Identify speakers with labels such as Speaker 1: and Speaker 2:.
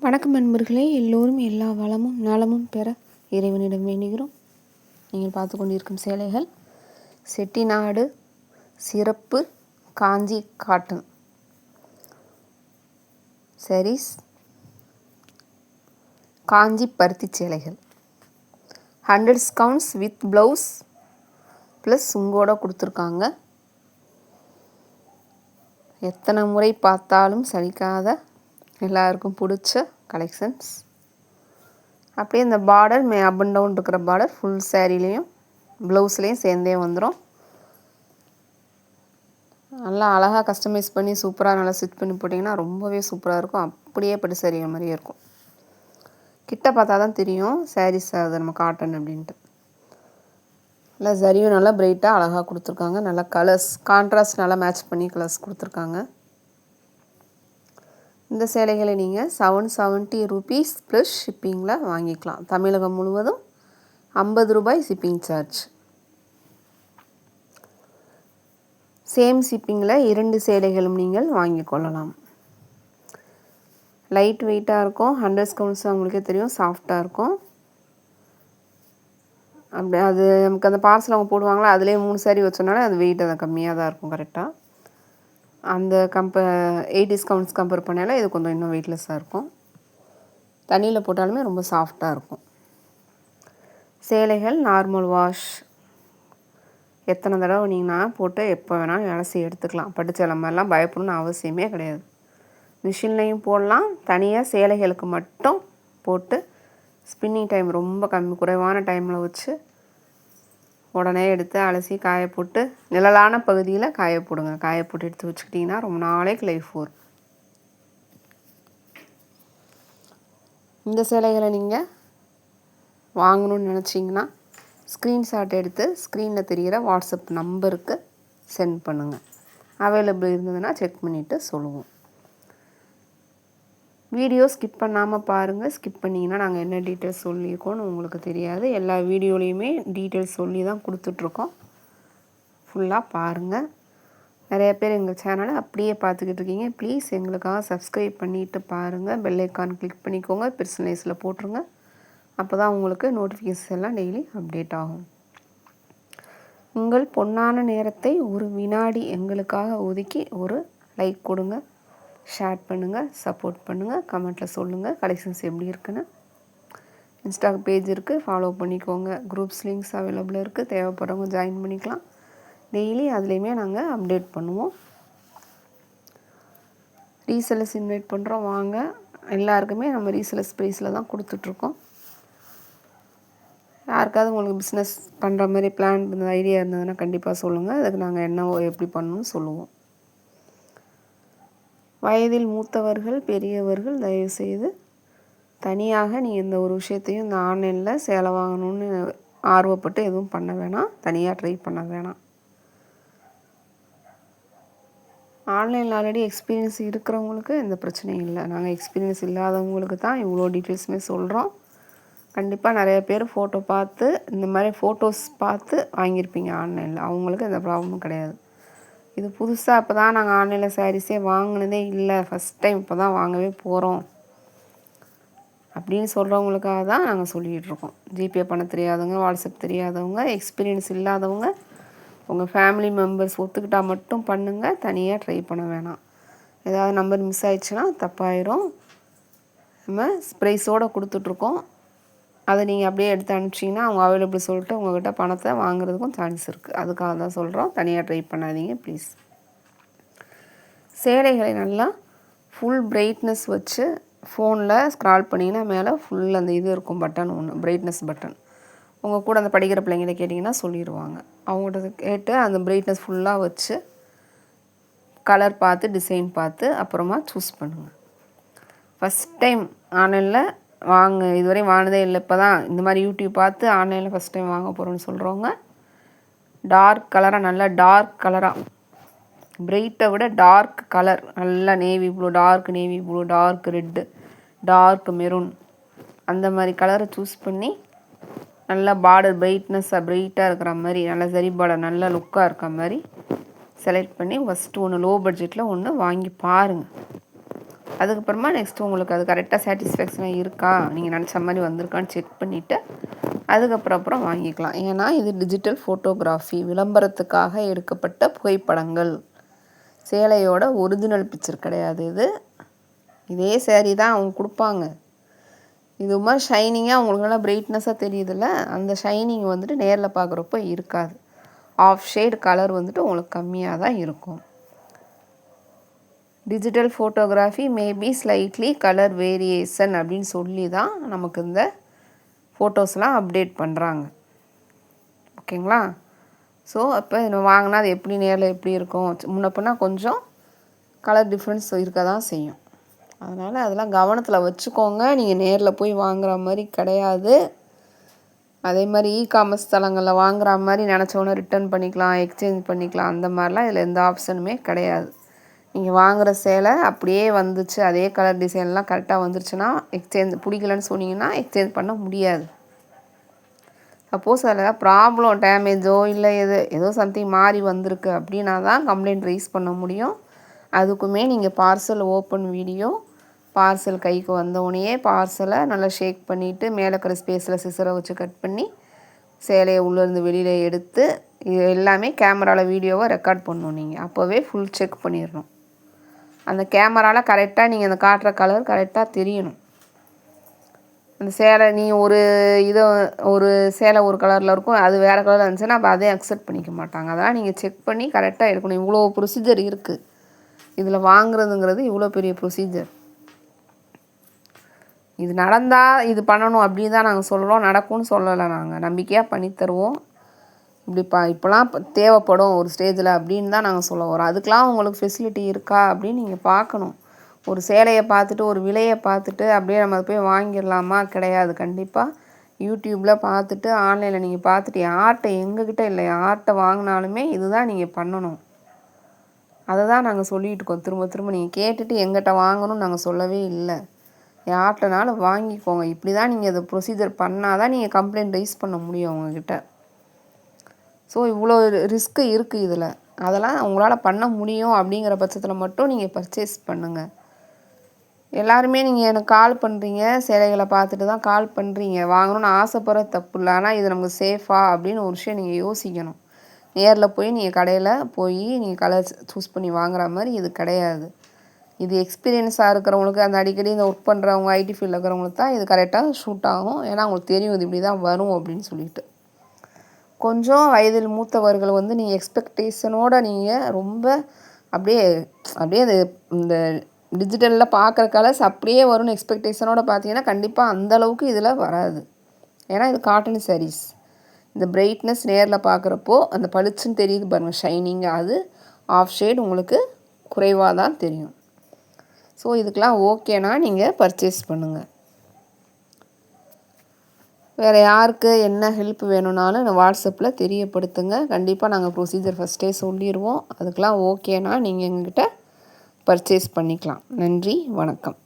Speaker 1: வணக்கம் நண்பர்களே, எல்லோரும் எல்லா வளமும் நலமும் பெற இறைவனிடம் வேண்டுகிறோம். நீங்கள் பார்த்து கொண்டிருக்கும் சேலைகள் செட்டிநாடு சிறப்பு காஞ்சி காட்டன் சாரீஸ், காஞ்சி பருத்தி சேலைகள் 100 டிஸ்கவுண்ட்ஸ் வித் ப்ளவுஸ் ப்ளஸ் சுங்கோட கொடுத்துருக்காங்க. எத்தனை முறை பார்த்தாலும் சலிக்காத எல்லாருக்கும் பிடிச்ச கலெக்ஷன்ஸ். அப்படியே இந்த பார்டர் அப் அண்ட் டவுன் இருக்கிற பார்டர் ஃபுல் சேரீலேயும் ப்ளவுஸ்லேயும் சேர்ந்தே வந்துடும். நல்லா அழகாக கஸ்டமைஸ் பண்ணி சூப்பராக நல்லா ஸ்டிச் பண்ணி போட்டிங்கன்னா ரொம்பவே சூப்பராக இருக்கும். அப்படியே பட்டு சேரீ மாதிரியே இருக்கும். கிட்ட பார்த்தா தான் தெரியும் சாரீஸ் அது நம்ம காட்டன் அப்படின்ட்டு. நல்லா சரியும் நல்லா பிரைட்டாக அழகாக கொடுத்துருக்காங்க. நல்லா கலர்ஸ் கான்ட்ராஸ்ட் நல்லா மேட்ச் பண்ணி கலர்ஸ் கொடுத்துருக்காங்க. இந்த சேலைகளை நீங்கள் 770 ரூபீஸ் ப்ளஸ் ஷிப்பிங்கில் வாங்கிக்கலாம். தமிழகம் முழுவதும் 50 ரூபாய் ஷிப்பிங் சார்ஜ். சேம் ஷிப்பிங்கில் 2 சேலைகளும் நீங்கள் வாங்கிக் கொள்ளலாம். லைட் வெயிட்டாக இருக்கும். 100 டிஸ்கவுண்ட்ஸ் அவங்களுக்கே தெரியும், சாஃப்டாக இருக்கும். அப்படி அது நமக்கு அந்த பார்சல் அவங்க போடுவாங்களா, அதிலே 3 சாரி வச்சோனால அது வெயிட் அது கம்மியாக தான் இருக்கும். கரெக்டாக அந்த 8 டிஸ்கவுண்ட்ஸ் கம்பேர் பண்ணால இது கொஞ்சம் இன்னும் வெயிட்லெஸ்ஸாக இருக்கும். தண்ணியில் போட்டாலுமே ரொம்ப சாஃப்டாக இருக்கும். சேலைகள் நார்மல் வாஷ் எத்தனை தடவை நீங்கள் போட்டு எப்போ வேணாலும் அலசி எடுத்துக்கலாம். பட்டு சேலை மாதிரிலாம் பயப்படணும்னு அவசியமே கிடையாது. மிஷின்லேயும் போடலாம். தனியாக சேலைகளுக்கு மட்டும் போட்டு ஸ்பின்னிங் டைம் ரொம்ப குறைவான டைமில் வச்சு உடனே எடுத்து அலசி காய போட்டு நிழலான பகுதியில் காய போடுங்க. காய போட்டு எடுத்து வச்சுக்கிட்டிங்கன்னா ரொம்ப நாளைக்கு லைஃப் வரும். இந்த சேலைகளை நீங்கள் வாங்கணும்னு நினச்சிங்கன்னா ஸ்க்ரீன்ஷாட் எடுத்து ஸ்க்ரீனில் தெரிகிற வாட்ஸ்அப் நம்பருக்கு சென்ட் பண்ணுங்கள். அவைலபிள் இருந்ததுன்னா செக் பண்ணிவிட்டு சொல்லுவோம். வீடியோ ஸ்கிப் பண்ணாமல் பாருங்கள். ஸ்கிப் பண்ணிங்கன்னா நாங்கள் என்ன டீட்டெயில்ஸ் சொல்லியிருக்கோன்னு உங்களுக்கு தெரியாது. எல்லா வீடியோலையுமே டீட்டெயில்ஸ் சொல்லி தான் கொடுத்துட்ருக்கோம். ஃபுல்லாக பாருங்கள். நிறைய பேர் எங்கள் சேனலை அப்படியே பார்த்துக்கிட்டு இருக்கீங்க. ப்ளீஸ் எங்களுக்காக சப்ஸ்கிரைப் பண்ணிவிட்டு பாருங்கள். பெல் ஐக்கான் கிளிக் பண்ணிக்கோங்க. பர்சனலைஸில் போட்டுருங்க. அப்போ தான் உங்களுக்கு நோட்டிஃபிகேஷன் எல்லாம் டெய்லி அப்டேட் ஆகும். உங்கள் பொன்னான நேரத்தை ஒரு வினாடி எங்களுக்காக ஒதுக்கி ஒரு லைக் கொடுங்க, ஷேர் பண்ணுங்கள், சப்போர்ட் பண்ணுங்கள், கமெண்ட்டில் சொல்லுங்கள் கலெக்ஷன்ஸ் எப்படி இருக்குன்னு. இன்ஸ்டா பேஜ் இருக்குது, ஃபாலோ பண்ணிக்கோங்க. குரூப்ஸ் லிங்க்ஸ் அவைலபிள் இருக்குது, தேவைப்படுறவங்க ஜாயின் பண்ணிக்கலாம். டெய்லி அதுலேயுமே நாங்கள் அப்டேட் பண்ணுவோம். ரீசெல்லர்ஸ் இன்வைட் பண்ணுறோம், வாங்க. எல்லாருக்குமே நம்ம ரீசெல்லர்ஸ் ப்ரைஸில் தான் கொடுத்துட்ருக்கோம். யாருக்காவது உங்களுக்கு பிஸ்னஸ் பண்ணுற மாதிரி பிளான் ஐடியா இருந்ததுன்னா கண்டிப்பாக சொல்லுங்கள். அதுக்கு நாங்கள் என்ன எப்படி பண்ணணும்னு சொல்லுவோம். வயதில் மூத்தவர்கள் பெரியவர்கள் தயவுசெய்து தனியாக நீங்கள் இந்த ஒரு விஷயத்தையும் இந்த ஆன்லைனில் சேலை வாங்கணும்னு ஆர்வப்பட்டு எதுவும் பண்ண வேணாம். தனியாக ட்ரை பண்ண வேணாம். ஆன்லைனில் ஆல்ரெடி எக்ஸ்பீரியன்ஸ் இருக்கிறவங்களுக்கு எந்த பிரச்சனையும் இல்லை. நாங்கள் எக்ஸ்பீரியன்ஸ் இல்லாதவங்களுக்கு தான் இவ்வளோ டீட்டெயில்ஸுமே சொல்கிறோம். கண்டிப்பாக நிறைய பேர் ஃபோட்டோ பார்த்து இந்த மாதிரி ஃபோட்டோஸ் பார்த்து வாங்கியிருப்பீங்க ஆன்லைனில். அவங்களுக்கு எந்த ப்ராப்ளமும் கிடையாது. இது புதுசாக இப்போ தான் நாங்கள் ஆன்லைனில் சாரீஸே வாங்கினதே இல்லை, ஃபஸ்ட் டைம் இப்போ தான் வாங்கவே போகிறோம் அப்படின்னு சொல்கிறவங்களுக்காக தான் நாங்கள் சொல்லிகிட்ருக்கோம். ஜிபே பண்ண தெரியாதவங்க, வாட்ஸ்அப் தெரியாதவங்க, எக்ஸ்பீரியன்ஸ் இல்லாதவங்க, உங்கள் ஃபேமிலி மெம்பர்ஸ் ஒத்துக்கிட்டால் மட்டும் பண்ணுங்கள். தனியாக ட்ரை பண்ண வேணாம். ஏதாவது நம்பர் மிஸ் ஆயிடுச்சுன்னா தப்பாயிரும். நம்ம ப்ரைஸோடு கொடுத்துட்ருக்கோம். அதை நீங்கள் அப்படியே எடுத்து அனுப்பிச்சிங்கன்னா அவங்க அவைலபிள் சொல்லிட்டு உங்கள்கிட்ட பணத்தை வாங்குறதுக்கும் சான்ஸ் இருக்குது. அதுக்காக தான் சொல்கிறோம். தனியாக ட்ரை பண்ணாதீங்க ப்ளீஸ். சேலைகளை நல்லா ஃபுல் பிரைட்னஸ் வச்சு ஃபோனில் ஸ்க்ரால் பண்ணிங்கன்னா மேலே ஃபுல் அந்த இது இருக்கும், பட்டன் ஒன்று, பிரைட்னஸ் பட்டன். உங்கள் கூட அந்த படிக்கிற பிள்ளைங்கிட்ட கேட்டிங்கன்னா சொல்லிடுவாங்க. அவங்கள்ட்ட கேட்டு அந்த பிரைட்னஸ் ஃபுல்லாக வச்சு கலர் பார்த்து டிசைன் பார்த்து அப்புறமா சூஸ் பண்ணுங்கள். ஃபஸ்ட் டைம் ஆன்லைனில் இதுவரையும் வாங்கினதே இல்லை, இப்போ தான் இந்த மாதிரி யூடியூப் பார்த்து ஆன்லைனில் ஃபஸ்ட் டைம் வாங்க போகிறோன்னு சொல்கிறவங்க டார்க் கலராக, நல்லா டார்க் கலராக, பிரைட்டை விட டார்க் கலர், நல்லா navy blue, dark navy blue, dark red, dark maroon, அந்த மாதிரி கலரை சூஸ் பண்ணி நல்லா பார்டர் பிரைட்டாக இருக்கிற மாதிரி, நல்லா சரி பார்டர் நல்லா லுக்காக இருக்கிற மாதிரி செலக்ட் பண்ணி ஃபஸ்ட்டு ஒன்று லோ பட்ஜெட்டில் ஒன்று வாங்கி பாருங்கள். அதுக்கப்புறமா நெக்ஸ்ட்டு உங்களுக்கு அது கரெக்டாக சாட்டிஸ்ஃபேக்ஷனாக இருக்கா, நீங்கள் நினச்ச மாதிரி வந்திருக்கான்னு செக் பண்ணிவிட்டு அதுக்கப்புறம் வாங்கிக்கலாம். ஏன்னா இது டிஜிட்டல் ஃபோட்டோகிராஃபி, விளம்பரத்துக்காக எடுக்கப்பட்ட புகைப்படங்கள். சேலையோட ஒரிஜினல் பிக்சர் கிடையாது இது. இதே சேரீ தான் அவங்க கொடுப்பாங்க. இது மாதிரி ஷைனிங்காக உங்களுக்கு நல்லா பிரைட்னஸாக தெரியுதுல்ல, அந்த ஷைனிங் வந்துட்டு நேரில் பார்க்குறப்போ இருக்காது. ஆஃப் ஷேட் கலர் வந்துட்டு உங்களுக்கு கம்மியாக தான் இருக்கும். Digital photography maybe slightly colour variation அப்படின்னு சொல்லி தான் நமக்கு இந்த ஃபோட்டோஸ்லாம் அப்டேட் பண்ணுறாங்க. ஓகேங்களா? ஸோ அப்போ இதை வாங்கினா அது எப்படி நேரில் எப்படி இருக்கும், முன்ன பின்னா கொஞ்சம் கலர் டிஃப்ரென்ஸ் இருக்க தான் செய்யும். அதனால் அதெல்லாம் கவனத்தில் வச்சுக்கோங்க. நீங்கள் நேரில் போய் வாங்குகிற மாதிரி கிடையாது. அதே மாதிரி காமர்ஸ் தளங்களில் வாங்குகிற மாதிரி நினச்சோன்னே ரிட்டர்ன் பண்ணிக்கலாம், எக்ஸ்சேஞ்ச் பண்ணிக்கலாம், அந்த மாதிரிலாம் இதில் எந்த ஆப்ஷனுமே கிடையாது. நீங்கள் வாங்குகிற சேலை அப்படியே வந்துச்சு, அதே கலர் டிசைன்லாம் கரெக்டாக வந்துருச்சுன்னா எக்ஸ்சேஞ்ச் பிடிக்கலன்னு சொன்னீங்கன்னா எக்ஸ்சேஞ்ச் பண்ண முடியாது. சப்போஸ் அதில் ஏதாவது ப்ராப்ளம், டேமேஜோ இல்லை ஏதோ சம்திங் மாறி வந்திருக்கு அப்படின்னா தான் கம்ப்ளைண்ட் ரைஸ் பண்ண முடியும். அதுக்குமே நீங்கள் பார்சல் ஓப்பன் வீடியோ, பார்சல் கைக்கு வந்தோடனே பார்சலை நல்லா ஷேக் பண்ணிவிட்டு மேலே இருக்கிற ஸ்பேஸில் சிசரை வச்சு கட் பண்ணி சேலையை உள்ளேருந்து வெளியில் எடுத்து இது எல்லாமே கேமராவில் வீடியோவை ரெக்கார்ட் பண்ணணும். நீங்கள் அப்போவே ஃபுல் செக் பண்ணிடணும். அந்த கேமராவில் கரெக்டாக நீங்கள் அந்த காட்டுற கலர் கரெக்டாக தெரியணும். அந்த சேலை நீங்கள் ஒரு சேலை ஒரு கலரில் இருக்கும், அது வேறு கலரில் இருந்துச்சுன்னா அப்போ அதே அக்செப்ட் பண்ணிக்க மாட்டாங்க. அதெல்லாம் நீங்கள் செக் பண்ணி கரெக்டாக எடுக்கணும். இவ்வளோ ப்ரொசீஜர் இருக்குது இதில் வாங்குறதுங்கிறது, இவ்வளோ பெரிய ப்ரொசீஜர். இது நடந்தால் இது பண்ணணும் அப்படின்னு தான் நாங்கள் சொல்கிறோம், நடக்கும்னு சொல்லலை. நாங்கள் நம்பிக்கையாக பண்ணித்தருவோம். இப்போலாம் தேவைப்படும் ஒரு ஸ்டேஜில் அப்படின்னு தான் நாங்கள் சொல்ல வரோம். அதுக்கெலாம் உங்களுக்கு ஃபெசிலிட்டி இருக்கா அப்படின்னு நீங்கள் பார்க்கணும். ஒரு சேலையை பார்த்துட்டு ஒரு விலையை பார்த்துட்டு அப்படியே நம்ம போய் வாங்கிடலாமா? கிடையாது. கண்டிப்பாக யூடியூப்பில் பார்த்துட்டு ஆன்லைனில் நீங்கள் பார்த்துட்டு யார்கிட்ட எங்ககிட்ட இல்லை யார்கிட்ட வாங்கினாலுமே இதுதான் நீங்கள் பண்ணணும். அதை தான் நாங்கள் சொல்லிகிட்டு இருக்கோம் திரும்ப திரும்ப. நீங்கள் கேட்டுட்டு எங்கிட்ட வாங்கணும்னு நாங்கள் சொல்லவே இல்லை. யார்கிட்டனாலும் வாங்கிக்கோங்க. இப்படி தான் நீங்கள் அதை ப்ரொசீஜர் பண்ணால் தான் நீங்கள் கம்ப்ளைண்ட் ரைஸ் பண்ண முடியும் அவங்கக்கிட்ட. ஸோ இவ்வளோ ரிஸ்க்கு இருக்குது இதில். அதெல்லாம் உங்களால் பண்ண முடியும் அப்படிங்கிற பட்சத்தில் மட்டும் நீங்கள் பர்ச்சேஸ் பண்ணுங்கள். எல்லாருமே நீங்கள் எனக்கு கால் பண்ணுறீங்க, சேலைகளை பார்த்துட்டு தான் கால் பண்ணுறீங்க. வாங்கணும்னு ஆசைப்படுற தப்பு இல்லை. ஆனால் இது நமக்கு சேஃபா அப்படின்னு ஒரு விஷயம் நீங்கள் யோசிக்கணும். நேரில் போய் நீங்கள் கடையில் போய் நீங்கள் கலர் சூஸ் பண்ணி வாங்குற மாதிரி இது கிடையாது. இது எக்ஸ்பீரியன்ஸாக இருக்கிறவங்களுக்கு, அந்த அடிக்கடி இந்த ஒர்க் பண்ணுறவங்க, ஐடி ஃபீல்டில் இருக்கிறவங்களுக்கு தான் இது கரெக்டாக ஷூட் ஆகும். ஏன்னா அவங்களுக்கு தெரியும் இது இப்படி தான் வரும் அப்படின்னு சொல்லிட்டு. கொஞ்சம் வயதில் மூத்தவர்கள் நீங்கள் எக்ஸ்பெக்டேஷனோடு நீங்கள் ரொம்ப அப்படியே அது இந்த டிஜிட்டலில் பார்க்குற கலர்ஸ் அப்படியே வரும்னு எக்ஸ்பெக்டேஷனோடு பார்த்தீங்கன்னா கண்டிப்பாக அந்தளவுக்கு இதில் வராது. ஏன்னா இது காட்டன் சாரீஸ். இந்த பிரைட்னஸ் நேரில் பார்க்குறப்போ அந்த பளிச்சுன்னு தெரியுது பாருங்கள், ஷைனிங்காக, அது ஆஃப் ஷேட் உங்களுக்கு குறைவாக தான் தெரியும். ஸோ இதுக்கெலாம் ஓகேனா நீங்கள் பர்ச்சேஸ் பண்ணுங்கள். வேறு யாருக்கு என்ன ஹெல்ப் வேணும்னாலும் வாட்ஸ்அப்பில் தெரியப்படுத்துங்க. கண்டிப்பாக நாங்கள் ப்ரொசீஜர் ஃபஸ்ட்டே சொல்லிடுவோம். அதுக்கெலாம் ஓகேனா நீங்கள் எங்ககிட்ட பர்ச்சேஸ் பண்ணிக்கலாம். நன்றி, வணக்கம்.